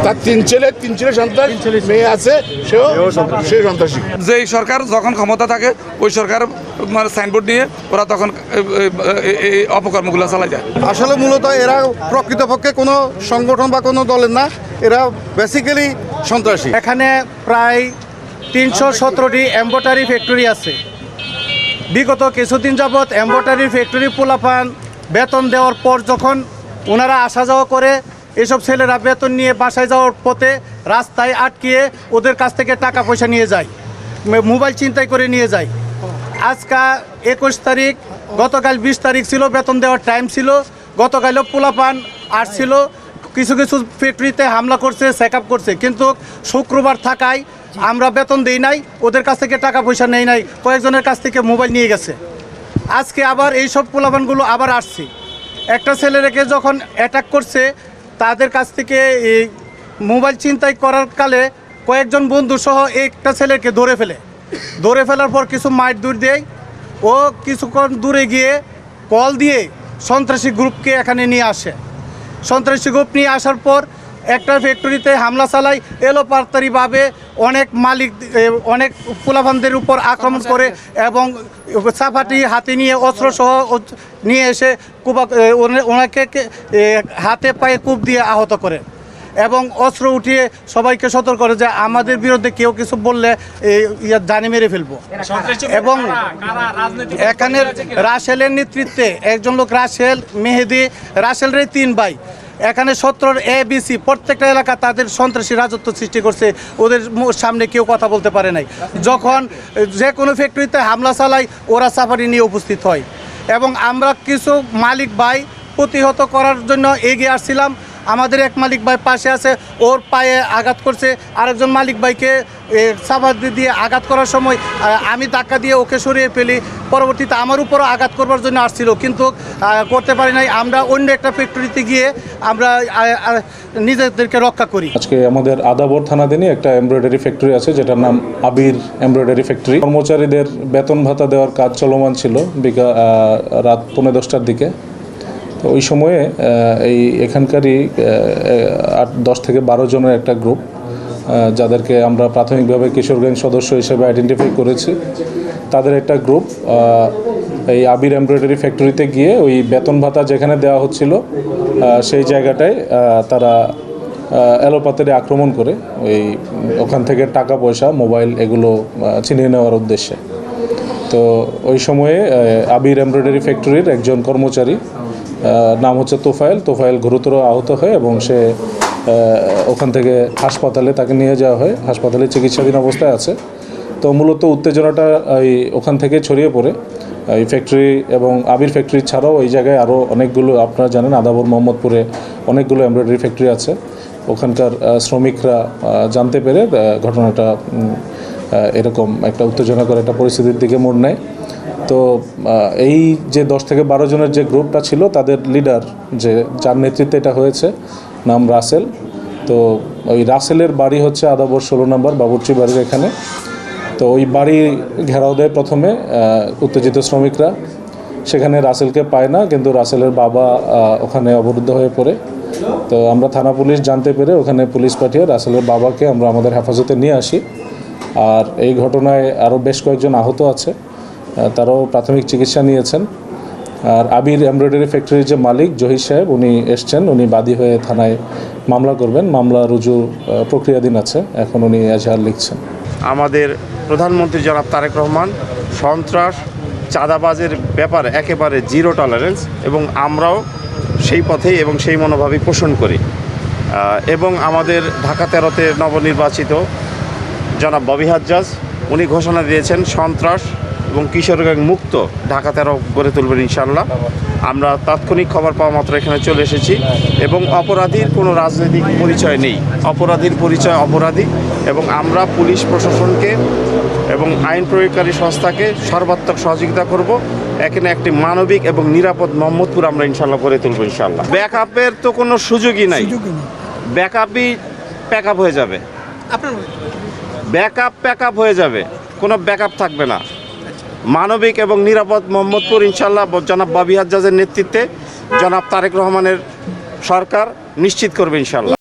তার তিন ছেলে সন্তান, মেয়ে আছে, সে সন্ত্রাসী। যে সরকার যখন ক্ষমতা থাকে ওই সরকার মানে সাইনবোর্ড নিয়ে ওরা তখন এই অপকর্মগুলো চালা যায়। আসলে মূলত এরা প্রকৃতপক্ষে কোনো সংগঠন বা কোনো দলের না, এরা বেসিক্যালি সন্ত্রাসী। এখানে প্রায় 317টি এম্ব্রয়ডারি ফ্যাক্টরি আছে। বিগত কিছুদিন যাবৎ এম্ব্রয়ডারি ফ্যাক্টরি পোলাপান বেতন দেওয়ার পর যখন ওনারা আসা যাওয়া করে, এসব ছেলেরা বেতন নিয়ে বাসায় যাওয়ার পথে রাস্তায় আটকিয়ে ওদের কাছ থেকে টাকা পয়সা নিয়ে যায়, মোবাইল ছিনতাই করে নিয়ে যায়। আজকে 21 তারিখ, গতকাল 20 তারিখ ছিল, বেতন দেওয়ার টাইম ছিল। গতকালও পোলাপান আসছিল, কিছু কিছু ফ্যাক্টরিতে হামলা করছে, চেক আপ করছে, কিন্তু শুক্রবার থাকায় আমরা বেতন দেই নাই, ওদের কাছ থেকে টাকা পয়সা নেই নাই, কয়েকজনের কাছ থেকে মোবাইল নিয়ে গেছে। আজকে আবার এই সব পোলাপানগুলো আবার আসছে। একটা ছেলেকে যখন অ্যাটাক করছে, তাদের কাছ থেকে এই মোবাইল ছিনতাই করার কালে কয়েকজন বন্ধু সহ একটা ছেলেকে ধরে ফেলার পর কিছু মাইট দূর দেয়। ও কিছুক্ষণ দূরে গিয়ে কল দিয়ে সন্ত্রাসী গ্রুপকে এখানে নিয়ে আসে। সন্ত্রাসী গ্রুপ নিয়ে আসার পর একটা ফ্যাক্টরিতে হামলা চালায়, এলোপাতারিভাবে অনেক পোলাপানদের উপর আক্রমণ করে এবং চাপাটি হাতে নিয়ে অস্ত্র সহ নিয়ে এসে ওনাকে হাতে পায়ে কূপ দিয়ে আহত করে এবং অস্ত্র উঠিয়ে সবাইকে সতর্ক করে যে আমাদের বিরুদ্ধে কেউ কিছু বললে জানি মেরে ফেলবো। এবং এখানে রাসেলের নেতৃত্বে একজন লোক, রাসেল, মেহেদি, রাসেলের 3 ভাই, এখানে 17 ABC প্রত্যেকটা এলাকা তাদের সন্ত্রাসী রাজত্ব সৃষ্টি করছে। ওদের সামনে কেউ কথা বলতে পারে নাই। যখন যে কোনো ফ্যাক্টরিতে হামলা চালায়, ওরা সাফারি নিয়ে উপস্থিত হয় এবং আমরা কিছু মালিক ভাই প্রতিহত করার জন্য এগিয়ে আসছিলাম। আমাদের এক মালিক ভাই পাশে আছে, ওর পায়ে আঘাত করছে। আরেকজন মালিক ভাইকে সাফার দিয়ে আঘাত করার সময় আমি ধাক্কা দিয়ে ওকে সরিয়ে ফেলি। পরবর্তীতে আমার উপরও আঘাত করবার জন্য আসছিল, কিন্তু করতে পারি নাই। আমরা অন্য একটা ফ্যাক্টরিতে গিয়ে আমরা নিজেদেরকে রক্ষা করি। আজকে আমাদের আদাবর থানাধীনে একটা এমব্রয়ডারি ফ্যাক্টরি আছে, যেটার নাম আবির এমব্রয়ডারি ফ্যাক্টরি। কর্মচারীদের বেতন ভাতা দেওয়ার কাজ চলমান ছিল রাত 10:45টার দিকে। তো ওই সময়ে এখানকারই 10 থেকে 12 জনের একটা গ্রুপ, যাদেরকে আমরা প্রাথমিকভাবে কিশোর গ্যাং সদস্য হিসেবে আইডেন্টিফাই করেছি, তাদের একটা গ্রুপ এই আবির এমব্রয়ডারি ফ্যাক্টরিতে গিয়ে ওই বেতন ভাতা যেখানে দেওয়া হচ্ছিল সেই জায়গাটায় তারা এলোপাতারি আক্রমণ করে ওখান থেকে টাকা পয়সা, মোবাইল এগুলো ছিনিয়ে নেওয়ার উদ্দেশ্যে। তো ওই সময়ে আবির এমব্রয়ডারি ফ্যাক্টরির একজন কর্মচারী, নাম হচ্ছে তোফায়েল গুরুতর আহত হয় এবং সে ওখান থেকে হাসপাতালে তাকে নিয়ে যাওয়া হয়। হাসপাতালে চিকিৎসাধীন অবস্থায় আছে। তো মূলত উত্তেজনাটা ওখান থেকে ছড়িয়ে পড়ে এই ফ্যাক্টরি এবং আবির ফ্যাক্টরি ছাড়াও এই জায়গায় আরও অনেকগুলো, আপনারা জানেন আদাবর মোহাম্মদপুরে অনেকগুলো এমব্রয়ডারি ফ্যাক্টরি আছে। ওখানকার শ্রমিকরা জানতে পেরে ঘটনাটা এরকম একটা উত্তেজনাকর একটা পরিস্থিতির দিকে মোড় নেয়। তো এই যে 10 থেকে 12 জনের যে গ্রুপটা ছিল, তাদের লিডার, যার নেতৃত্বে এটা হয়েছে, নাম রাসেল। তো ওই রাসেলের বাড়ি হচ্ছে আদাবর 16 নম্বর বাবুর্চি বাড়ির এখানে। তো ওই বাড়ি ঘেরাও দেয় প্রথমে উত্তেজিত শ্রমিকরা। সেখানে রাসেলকে পায় না, কিন্তু রাসেলের বাবা ওখানে অবরুদ্ধ হয়ে পড়ে। তো আমরা থানা পুলিশ জানতে পেরে ওখানে পুলিশ পাঠিয়ে রাসেলের বাবাকে আমরা আমাদের হেফাজতে নিয়ে আসি। আর এই ঘটনায় আরও বেশ কয়েকজন আহত আছে, তারাও প্রাথমিক চিকিৎসা নিয়েছেন। আর আবির এমব্রয়ডারি ফ্যাক্টরির যে মালিক জহির সাহেব, উনি এসছেন, উনি বাদী হয়ে থানায় মামলা করবেন। মামলা রুজু প্রক্রিয়াধীন আছে, এখন উনি এজাহার লিখছেন। আমাদের প্রধানমন্ত্রী জনাব তারেক রহমান সন্ত্রাস, চাঁদাবাজের ব্যাপারে একেবারে জিরো টলারেন্স, এবং আমরাও সেই পথেই এবং সেই মনোভাবই পোষণ করি। এবং আমাদের ঢাকা 13-তে নবনির্বাচিত জনাব ববি হাজ্জাজ, উনি ঘোষণা দিয়েছেন সন্ত্রাস এবং কিশোর গ্যাং মুক্ত ঢাকা 13 গড়ে তুলবেন ইনশাআল্লাহ। আমরা তাৎক্ষণিক খবর পাওয়া মাত্র এখানে চলে এসেছি এবং অপরাধীর কোনো রাজনৈতিক পরিচয় নেই। অপরাধীর পরিচয় অপরাধী, এবং আমরা পুলিশ প্রশাসনকে এবং আইন প্রয়োগকারী সংস্থাকে সর্বাত্মক সহযোগিতা করব। এখানে একটি মানবিক এবং নিরাপদ মোহাম্মদপুর আমরা ইনশাআল্লাহ গড়ে তুলব ইনশাআল্লাহ। ব্যাকআপের তো কোনো সুযোগই নাই, ব্যাকআপই প্যাকআপ হয়ে যাবে, প্যাকআপ হয়ে যাবে, কোনো ব্যাকআপ থাকবে না। মানবিক এবং নিরাপদ মোহাম্মদপুর ইনশাআল্লাহ জনাব ববি হাজ্জাজের নেতৃত্বে জনাব তারেক রহমানের সরকার নিশ্চিত করবে ইনশাআল্লাহ।